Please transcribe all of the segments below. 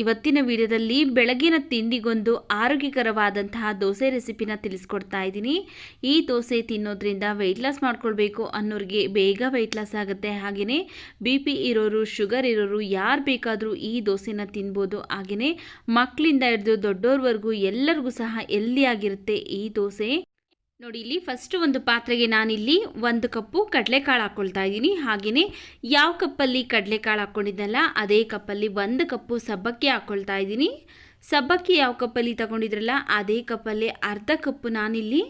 ಇವತ್ತಿನ ವಿಡಿಯೋದಲ್ಲಿ ಬೆಳಗಿನ ತಿಂಡಿಗೊಂದು ಆರೋಗ್ಯಕರವಾದಂತಹ ದೋಸೆ ರೆಸಿಪಿನ ತಿಳಿಸ್ಕೊಡ್ತಾ ಇದ್ದೀನಿ. ಈ ದೋಸೆ ತಿನ್ನೋದ್ರಿಂದ ವೆಯ್ಟ್ ಲಾಸ್ ಮಾಡ್ಕೊಳ್ಬೇಕು ಅನ್ನೋರಿಗೆ ಬೇಗ ವೆಯ್ಟ್ ಲಾಸ್ ಆಗುತ್ತೆ. ಹಾಗೆಯೇ BP ಇರೋರು, ಶುಗರ್ ಇರೋರು ಯಾರು ಬೇಕಾದರೂ ಈ ದೋಸೆನ ತಿನ್ಬೋದು. ಹಾಗೆಯೇ ಮಕ್ಕಳಿಂದ ಹಿಡಿದು ದೊಡ್ಡೋರ್ವರೆಗೂ ಎಲ್ಲರಿಗೂ ಸಹ ಹೆಲ್ದಿಯಾಗಿರುತ್ತೆ ಈ ದೋಸೆ. ನೋಡಿ, ಇಲ್ಲಿ ಫಸ್ಟ್ ಒಂದು ಪಾತ್ರೆಗೆ ನಾನಿಲ್ಲಿ 1 ಕಪ್ಪು ಕಡಲೆಕಾಳು ಹಾಕ್ಕೊಳ್ತಾ ಇದ್ದೀನಿ. ಹಾಗೆಯೇ ಯಾವ ಕಪ್ಪಲ್ಲಿ ಕಡಲೆಕಾಳು ಹಾಕ್ಕೊಂಡಿದ್ದಲ್ಲ ಅದೇ ಕಪ್ಪಲ್ಲಿ 1 ಕಪ್ಪು ಸಬ್ಬಕ್ಕಿ ಹಾಕ್ಕೊಳ್ತಾ ಇದ್ದೀನಿ. ಸಬ್ಬಕ್ಕಿ ಯಾವ ಕಪ್ಪಲ್ಲಿ ತಗೊಂಡಿದ್ರಲ್ಲ ಅದೇ ಕಪ್ಪಲ್ಲಿ ಅರ್ಧ ಕಪ್ಪು ನಾನಿಲ್ಲಿ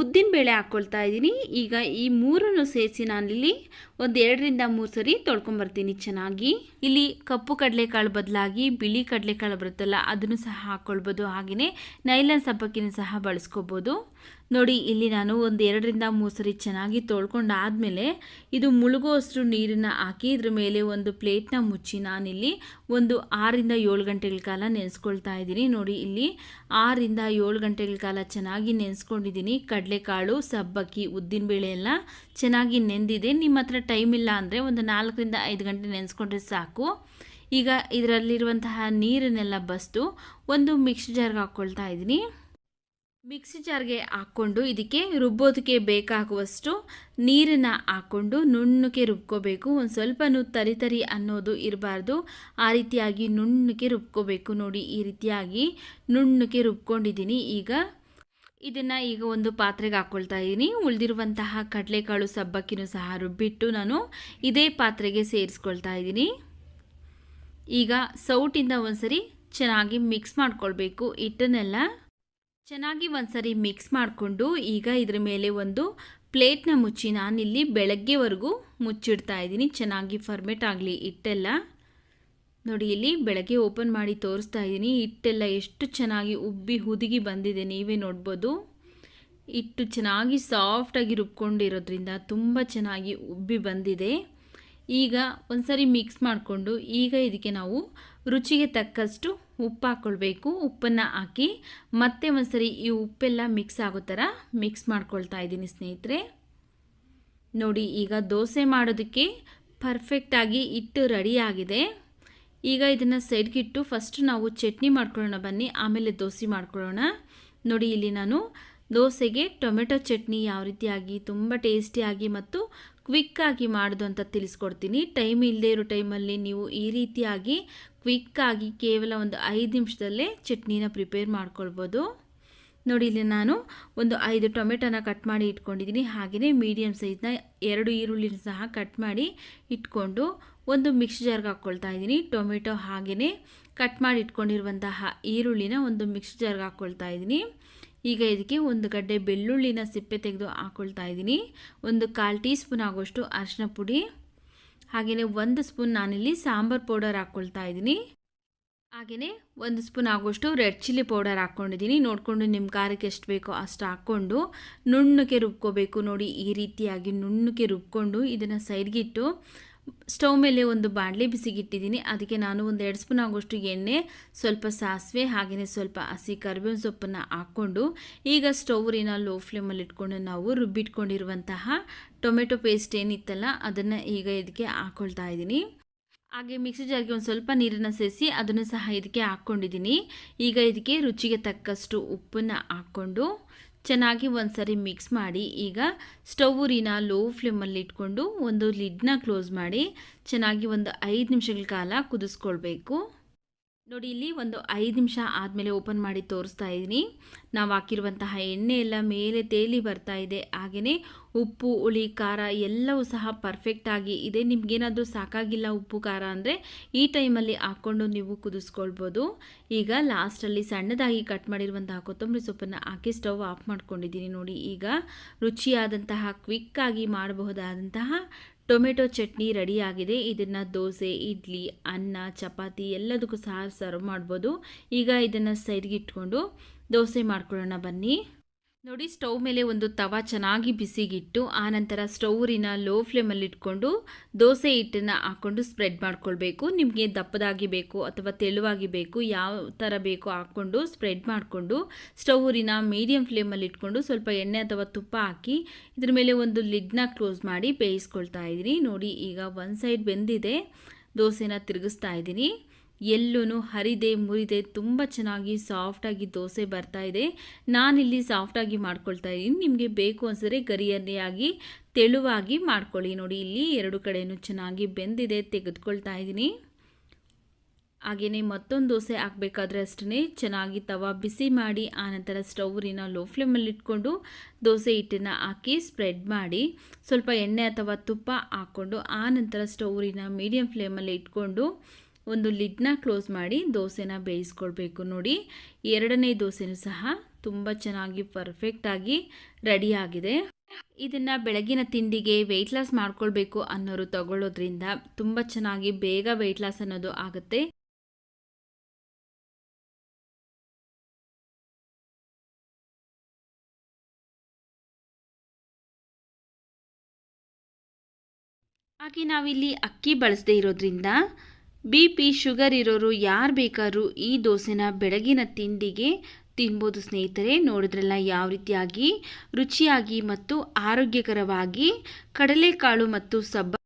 ಉದ್ದಿನಬೇಳೆ ಹಾಕ್ಕೊಳ್ತಾ ಇದ್ದೀನಿ. ಈಗ ಈ ಮೂರನ್ನು ಸೇರಿಸಿ ನಾನಿಲ್ಲಿ ಒಂದು 2ರಿಂದ 3 ಸರಿ ತೊಳ್ಕೊಂಬರ್ತೀನಿ ಚೆನ್ನಾಗಿ. ಇಲ್ಲಿ ಕಪ್ಪು ಕಡಲೆಕಾಳು ಬದಲಾಗಿ ಬಿಳಿ ಕಡಲೆಕಾಳು ಬರುತ್ತಲ್ಲ ಅದನ್ನು ಸಹ ಹಾಕ್ಕೊಳ್ಬೋದು. ಹಾಗೆಯೇ ನೈಲಾನ್ ಸಬ್ಬಕ್ಕಿನೂ ಸಹ ಬಳಸ್ಕೋಬೋದು. ನೋಡಿ, ಇಲ್ಲಿ ನಾನು ಒಂದು 2ರಿಂದ 3 ಸರಿ ಚೆನ್ನಾಗಿ ತೊಳ್ಕೊಂಡಾದಮೇಲೆ ಇದು ಮುಳುಗುವಷ್ಟು ನೀರನ್ನು ಹಾಕಿ ಇದ್ರ ಮೇಲೆ ಒಂದು ಪ್ಲೇಟ್ನ ಮುಚ್ಚಿ ನಾನಿಲ್ಲಿ ಒಂದು 6ರಿಂದ 7 ಗಂಟೆಗಳ ಕಾಲ ನೆನೆಸ್ಕೊಳ್ತಾ ಇದ್ದೀನಿ. ನೋಡಿ, ಇಲ್ಲಿ 6ರಿಂದ 7 ಗಂಟೆಗಳ ಕಾಲ ಚೆನ್ನಾಗಿ ನೆನೆಸ್ಕೊಂಡಿದ್ದೀನಿ. ಕಡಲೆಕಾಳು, ಸಬ್ಬಕ್ಕಿ, ಉದ್ದಿನಬೇಳೆ ಎಲ್ಲ ಚೆನ್ನಾಗಿ ನೆಂದಿದೆ. ನಿಮ್ಮ ಹತ್ರ ಟೈಮ್ ಇಲ್ಲ ಅಂದರೆ ಒಂದು 4ರಿಂದ 5 ಗಂಟೆ ನೆನೆಸ್ಕೊಂಡ್ರೆ ಸಾಕು. ಈಗ ಇದರಲ್ಲಿರುವಂತಹ ನೀರನ್ನೆಲ್ಲ ಬಸ್ದು ಒಂದು ಮಿಕ್ಸಿ ಜಾರ್ಗೆ ಹಾಕ್ಕೊಳ್ತಾ ಇದ್ದೀನಿ. ಮಿಕ್ಸಿ ಜಾರ್ಗೆ ಹಾಕ್ಕೊಂಡು ಇದಕ್ಕೆ ರುಬ್ಬೋದಕ್ಕೆ ಬೇಕಾಗುವಷ್ಟು ನೀರನ್ನು ಹಾಕ್ಕೊಂಡು ನುಣ್ಣಗೆ ರುಬ್ಕೋಬೇಕು. ಒಂದು ಸ್ವಲ್ಪನೂ ತರಿ ಅನ್ನೋದು ಇರಬಾರ್ದು. ಆ ರೀತಿಯಾಗಿ ನುಣ್ಣಗೆ ರುಬ್ಕೋಬೇಕು. ನೋಡಿ, ಈ ರೀತಿಯಾಗಿ ನುಣ್ಣಗೆ ರುಬ್ಕೊಂಡಿದ್ದೀನಿ. ಈಗ ಇದನ್ನು ಒಂದು ಪಾತ್ರೆಗೆ ಹಾಕ್ಕೊಳ್ತಾ ಇದ್ದೀನಿ. ಉಳಿದಿರುವಂತಹ ಕಡಲೆಕಾಳು, ಸಬ್ಬಕ್ಕಿನೂ ಸಹ ರುಬ್ಬಿಟ್ಟು ನಾನು ಇದೇ ಪಾತ್ರೆಗೆ ಸೇರಿಸ್ಕೊಳ್ತಾ ಇದ್ದೀನಿ. ಈಗ ಸೌಟಿಂದ ಒಂದ್ಸರಿ ಚೆನ್ನಾಗಿ ಮಿಕ್ಸ್ ಮಾಡ್ಕೊಳ್ಬೇಕು. ಹಿಟ್ಟನ್ನೆಲ್ಲ ಚೆನ್ನಾಗಿ ಒಂದ್ಸರಿ ಮಿಕ್ಸ್ ಮಾಡಿಕೊಂಡು ಈಗ ಇದ್ರ ಮೇಲೆ ಒಂದು ಪ್ಲೇಟ್ನ ಮುಚ್ಚಿ ನಾನಿಲ್ಲಿ ಬೆಳಗ್ಗೆವರೆಗೂ ಮುಚ್ಚಿಡ್ತಾ ಇದ್ದೀನಿ. ಚೆನ್ನಾಗಿ ಫರ್ಮೆಟ್ ಆಗಲಿ ಹಿಟ್ಟೆಲ್ಲ. ನೋಡಿ, ಇಲ್ಲಿ ಬೆಳಗ್ಗೆ ಓಪನ್ ಮಾಡಿ ತೋರಿಸ್ತಾ ಇದ್ದೀನಿ. ಹಿಟ್ಟೆಲ್ಲ ಎಷ್ಟು ಚೆನ್ನಾಗಿ ಉಬ್ಬಿ ಹುದುಗಿ ಬಂದಿದೆ ನೀವೇ ನೋಡ್ಬೋದು. ಹಿಟ್ಟು ಚೆನ್ನಾಗಿ ಸಾಫ್ಟಾಗಿ ರುಬ್ಕೊಂಡಿರೋದ್ರಿಂದ ತುಂಬ ಚೆನ್ನಾಗಿ ಉಬ್ಬಿ ಬಂದಿದೆ. ಈಗ ಒಂದ್ಸರಿ ಮಿಕ್ಸ್ ಮಾಡಿಕೊಂಡು ಈಗ ಇದಕ್ಕೆ ನಾವು ರುಚಿಗೆ ತಕ್ಕಷ್ಟು ಉಪ್ಪು ಹಾಕ್ಕೊಳ್ಬೇಕು. ಉಪ್ಪನ್ನು ಹಾಕಿ ಮತ್ತೆ ಒಂದ್ಸರಿ ಈ ಉಪ್ಪೆಲ್ಲ ಮಿಕ್ಸ್ ಆಗೋ ಥರ ಮಿಕ್ಸ್ ಮಾಡ್ಕೊಳ್ತಾ ಇದ್ದೀನಿ ಸ್ನೇಹಿತರೆ. ನೋಡಿ, ಈಗ ದೋಸೆ ಮಾಡೋದಕ್ಕೆ ಪರ್ಫೆಕ್ಟಾಗಿ ಹಿಟ್ಟು ರೆಡಿ ಆಗಿದೆ. ಈಗ ಇದನ್ನು ಸೈಡ್ಗಿಟ್ಟು ಫಸ್ಟ್ ನಾವು ಚಟ್ನಿ ಮಾಡ್ಕೊಳ್ಳೋಣ ಬನ್ನಿ, ಆಮೇಲೆ ದೋಸೆ ಮಾಡ್ಕೊಳ್ಳೋಣ. ನೋಡಿ, ಇಲ್ಲಿ ನಾನು ದೋಸೆಗೆ ಟೊಮೆಟೊ ಚಟ್ನಿ ಯಾವ ರೀತಿಯಾಗಿ ತುಂಬ ಟೇಸ್ಟಿಯಾಗಿ ಮತ್ತು ಕ್ವಿಕ್ಕಾಗಿ ಮಾಡೋದು ಅಂತ ತಿಳಿಸ್ಕೊಡ್ತೀನಿ. ಟೈಮ್ ಇಲ್ಲದೆ ಇರೋ ಟೈಮಲ್ಲಿ ನೀವು ಈ ರೀತಿಯಾಗಿ ಕ್ವಿಕ್ಕಾಗಿ ಕೇವಲ ಒಂದು 5 ನಿಮಿಷದಲ್ಲೇ ಚಟ್ನಿನ ಪ್ರಿಪೇರ್ ಮಾಡ್ಕೊಳ್ಬೋದು. ನೋಡಿ, ಇಲ್ಲಿ ನಾನು ಒಂದು 5 ಟೊಮೆಟೊನ ಕಟ್ ಮಾಡಿ ಇಟ್ಕೊಂಡಿದ್ದೀನಿ. ಹಾಗೆಯೇ ಮೀಡಿಯಮ್ ಸೈಜ್ನ 2 ಈರುಳ್ಳಿನ ಸಹ ಕಟ್ ಮಾಡಿ ಇಟ್ಕೊಂಡು ಒಂದು ಮಿಕ್ಸಿ ಜಾರ್ಗೆ ಹಾಕ್ಕೊಳ್ತಾ ಇದ್ದೀನಿ. ಟೊಮೆಟೊ ಹಾಗೆಯೇ ಕಟ್ ಮಾಡಿ ಇಟ್ಕೊಂಡಿರುವಂತಹ ಈರುಳ್ಳಿನ ಒಂದು ಮಿಕ್ಸಿ ಜಾರ್ಗೆ ಹಾಕ್ಕೊಳ್ತಾ ಇದ್ದೀನಿ. ಈಗ ಇದಕ್ಕೆ ಒಂದು ಗಡ್ಡೆ ಬೆಳ್ಳುಳ್ಳಿನ ಸಿಪ್ಪೆ ತೆಗೆದು ಹಾಕ್ಕೊಳ್ತಾ ಇದ್ದೀನಿ. ಒಂದು 1/4 ಟೀ ಸ್ಪೂನ್ ಆಗೋಷ್ಟು ಅರಿಶಿನ ಪುಡಿ, ಹಾಗೆಯೇ 1 ಸ್ಪೂನ್ ನಾನಿಲ್ಲಿ ಸಾಂಬಾರು ಪೌಡರ್ ಹಾಕ್ಕೊಳ್ತಾ ಇದ್ದೀನಿ. ಹಾಗೆಯೇ 1 ಸ್ಪೂನ್ ಆಗೋಷ್ಟು ರೆಡ್ ಚಿಲ್ಲಿ ಪೌಡರ್ ಹಾಕ್ಕೊಂಡಿದ್ದೀನಿ. ನೋಡಿಕೊಂಡು ನಿಮ್ಮ ಖಾರಕ್ಕೆ ಎಷ್ಟು ಬೇಕೋ ಅಷ್ಟು ಹಾಕ್ಕೊಂಡು ನುಣ್ಣಗೆ ರುಬ್ಕೋಬೇಕು. ನೋಡಿ, ಈ ರೀತಿಯಾಗಿ ನುಣ್ಣಗೆ ರುಬ್ಕೊಂಡು ಇದನ್ನು ಸೈಡ್ಗಿಟ್ಟು ಸ್ಟವ್ ಮೇಲೆ ಒಂದು ಬಾಣಲೆ ಬಿಸಿಗಿಟ್ಟಿದ್ದೀನಿ. ಅದಕ್ಕೆ ನಾನು ಒಂದು 2 ಸ್ಪೂನ್ ಆಗೋಷ್ಟು ಎಣ್ಣೆ, ಸ್ವಲ್ಪ ಸಾಸಿವೆ, ಹಾಗೆಯೇ ಸ್ವಲ್ಪ ಹಸಿ ಕರಿಬೇವಿನ ಸೊಪ್ಪನ್ನು ಹಾಕ್ಕೊಂಡು ಈಗ ಸ್ಟವ್ನ ಲೋ ಫ್ಲೇಮಲ್ಲಿ ಇಟ್ಕೊಂಡು ನಾವು ರುಬ್ಬಿಟ್ಕೊಂಡಿರುವಂತಹ ಟೊಮೆಟೊ ಪೇಸ್ಟ್ ಏನಿತ್ತಲ್ಲ ಅದನ್ನು ಈಗ ಇದಕ್ಕೆ ಹಾಕ್ಕೊಳ್ತಾ ಇದ್ದೀನಿ. ಹಾಗೆ ಮಿಕ್ಸಿ ಜಾರ್ಗೆ ಒಂದು ಸ್ವಲ್ಪ ನೀರನ್ನು ಸೇರಿಸಿ ಅದನ್ನು ಸಹ ಇದಕ್ಕೆ ಹಾಕ್ಕೊಂಡಿದ್ದೀನಿ. ಈಗ ಇದಕ್ಕೆ ರುಚಿಗೆ ತಕ್ಕಷ್ಟು ಉಪ್ಪನ್ನು ಹಾಕ್ಕೊಂಡು ಚೆನ್ನಾಗಿ ಒಂದ್ಸರಿ ಮಿಕ್ಸ್ ಮಾಡಿ ಈಗ ಸ್ಟವ್ನ ಲೋ ಫ್ಲೇಮಲ್ಲಿ ಇಟ್ಕೊಂಡು ಒಂದು ಲಿಡ್ನ ಕ್ಲೋಸ್ ಮಾಡಿ ಚೆನ್ನಾಗಿ ಒಂದು 5 ನಿಮಿಷಗಳ ಕಾಲ ಕುದಿಸ್ಕೊಳ್ಬೇಕು. ನೋಡಿ, ಇಲ್ಲಿ ಒಂದು 5 ನಿಮಿಷ ಆದಮೇಲೆ ಓಪನ್ ಮಾಡಿ ತೋರಿಸ್ತಾ ಇದ್ದೀನಿ. ನಾವು ಹಾಕಿರುವಂತಹ ಎಣ್ಣೆ ಎಲ್ಲ ಮೇಲೆ ತೇಲಿ ಬರ್ತಾ ಇದೆ. ಹಾಗೆಯೇ ಉಪ್ಪು, ಹುಳಿ, ಖಾರ ಎಲ್ಲವೂ ಸಹ ಪರ್ಫೆಕ್ಟಾಗಿ ಇದೆ. ನಿಮಗೇನಾದರೂ ಸಾಕಾಗಿಲ್ಲ ಉಪ್ಪು ಖಾರ ಅಂದರೆ ಈ ಟೈಮಲ್ಲಿ ಹಾಕ್ಕೊಂಡು ನೀವು ಕುದಿಸ್ಕೊಳ್ಬೋದು. ಈಗ ಲಾಸ್ಟಲ್ಲಿ ಸಣ್ಣದಾಗಿ ಕಟ್ ಮಾಡಿರುವಂತಹ ಕೊತ್ತಂಬರಿ ಸೊಪ್ಪನ್ನು ಹಾಕಿ ಸ್ಟವ್ ಆಫ್ ಮಾಡ್ಕೊಂಡಿದ್ದೀನಿ. ನೋಡಿ, ಈಗ ರುಚಿಯಾದಂತಹ ಕ್ವಿಕ್ಕಾಗಿ ಮಾಡಬಹುದಾದಂತಹ ಟೊಮೆಟೊ ಚಟ್ನಿ ರೆಡಿಯಾಗಿದೆ. ಇದನ್ನು ದೋಸೆ, ಇಡ್ಲಿ, ಅನ್ನ, ಚಪಾತಿ ಎಲ್ಲದಕ್ಕೂ ಸಹ ಸರ್ವ್ ಮಾಡ್ಬೋದು. ಈಗ ಇದನ್ನು ಸೈಡ್ಗೆ ಇಟ್ಕೊಂಡು ದೋಸೆ ಮಾಡ್ಕೊಳ್ಳೋಣ ಬನ್ನಿ. ನೋಡಿ, ಸ್ಟವ್ ಮೇಲೆ ಒಂದು ತವ ಚೆನ್ನಾಗಿ ಬಿಸಿಗಿಟ್ಟು ಆನಂತರ ಸ್ಟವ್ನ ಲೋ ಫ್ಲೇಮಲ್ಲಿ ಇಟ್ಕೊಂಡು ದೋಸೆ ಹಿಟ್ಟನ್ನು ಹಾಕ್ಕೊಂಡು ಸ್ಪ್ರೆಡ್ ಮಾಡ್ಕೊಳ್ಬೇಕು. ನಿಮಗೆ ದಪ್ಪದಾಗಿ ಬೇಕು ಅಥವಾ ತೆಳುವಾಗಿ ಬೇಕು, ಯಾವ ಥರ ಬೇಕೋ ಹಾಕ್ಕೊಂಡು ಸ್ಪ್ರೆಡ್ ಮಾಡಿಕೊಂಡು ಸ್ಟವ್ನ ಮೀಡಿಯಮ್ ಫ್ಲೇಮಲ್ಲಿ ಇಟ್ಕೊಂಡು ಸ್ವಲ್ಪ ಎಣ್ಣೆ ಅಥವಾ ತುಪ್ಪ ಹಾಕಿ ಇದ್ರ ಮೇಲೆ ಒಂದು ಲಿಡ್ನ ಕ್ಲೋಸ್ ಮಾಡಿ ಬೇಯಿಸ್ಕೊಳ್ತಾ ಇದ್ದೀನಿ. ನೋಡಿ, ಈಗ ಒಂದು ಸೈಡ್ ಬೆಂದಿದೆ, ದೋಸೆನ ತಿರುಗಿಸ್ತಾ ಇದ್ದೀನಿ. ಎಲ್ಲೂ ಹರಿದೆ ಮುರಿದೆ ತುಂಬ ಚೆನ್ನಾಗಿ ಸಾಫ್ಟಾಗಿ ದೋಸೆ ಬರ್ತಾ ಇದೆ. ನಾನಿಲ್ಲಿ ಸಾಫ್ಟಾಗಿ ಮಾಡ್ಕೊಳ್ತಾ ಇದ್ದೀನಿ. ನಿಮಗೆ ಬೇಕು ಅನಿಸಿದ್ರೆ ಗರಿಯನ್ನೆಯಾಗಿ ತೆಳುವಾಗಿ ಮಾಡ್ಕೊಳ್ಳಿ. ನೋಡಿ ಇಲ್ಲಿ ಎರಡು ಕಡೆಯೂ ಚೆನ್ನಾಗಿ ಬೆಂದಿದೆ, ತೆಗೆದುಕೊಳ್ತಾ ಇದ್ದೀನಿ. ಹಾಗೆಯೇ ಮತ್ತೊಂದು ದೋಸೆ ಹಾಕಬೇಕಾದ್ರೆ ಅಷ್ಟೇ ಚೆನ್ನಾಗಿ ತವಾ ಬಿಸಿ ಮಾಡಿ ಆನಂತರ ಸ್ಟವ್ನ ಲೋ ಫ್ಲೇಮಲ್ಲಿ ಇಟ್ಕೊಂಡು ದೋಸೆ ಹಿಟ್ಟನ್ನು ಹಾಕಿ ಸ್ಪ್ರೆಡ್ ಮಾಡಿ ಸ್ವಲ್ಪ ಎಣ್ಣೆ ಅಥವಾ ತುಪ್ಪ ಹಾಕ್ಕೊಂಡು ಆನಂತರ ಸ್ಟವ್ನ ಮೀಡಿಯಮ್ ಫ್ಲೇಮಲ್ಲಿ ಇಟ್ಕೊಂಡು ಒಂದು ಲಿಡ್ನ ಕ್ಲೋಸ್ ಮಾಡಿ ದೋಸೆನ ಬೇಯಿಸ್ಕೊಳ್ಬೇಕು. ನೋಡಿ ಎರಡನೇ ದೋಸೆನೂ ಸಹ ತುಂಬ ಚೆನ್ನಾಗಿ ಪರ್ಫೆಕ್ಟಾಗಿ ರೆಡಿಯಾಗಿದೆ. ಇದನ್ನು ಬೆಳಗಿನ ತಿಂಡಿಗೆ ವೆಯ್ಟ್ ಲಾಸ್ ಮಾಡ್ಕೊಳ್ಬೇಕು ಅನ್ನೋರು ತಗೊಳ್ಳೋದ್ರಿಂದ ತುಂಬ ಚೆನ್ನಾಗಿ ಬೇಗ ವೆಯ್ಟ್ ಲಾಸ್ ಅನ್ನೋದು ಆಗುತ್ತೆ. ಹಾಗೆ ನಾವಿಲ್ಲಿ ಅಕ್ಕಿ ಬಳಸದೇ ಇರೋದ್ರಿಂದ BP ಶುಗರ್ ಇರೋರು ಯಾರು ಬೇಕಾದ್ರೂ ಈ ದೋಸೆನ ಬೆಳಗಿನ ತಿಂಡಿಗೆ ತಿನ್ಬೋದು ಸ್ನೇಹಿತರೆ. ನೋಡಿದ್ರಲ್ಲ ಯಾವ ರೀತಿಯಾಗಿ ರುಚಿಯಾಗಿ ಮತ್ತು ಆರೋಗ್ಯಕರವಾಗಿ ಕಡಲೆಕಾಳು ಮತ್ತು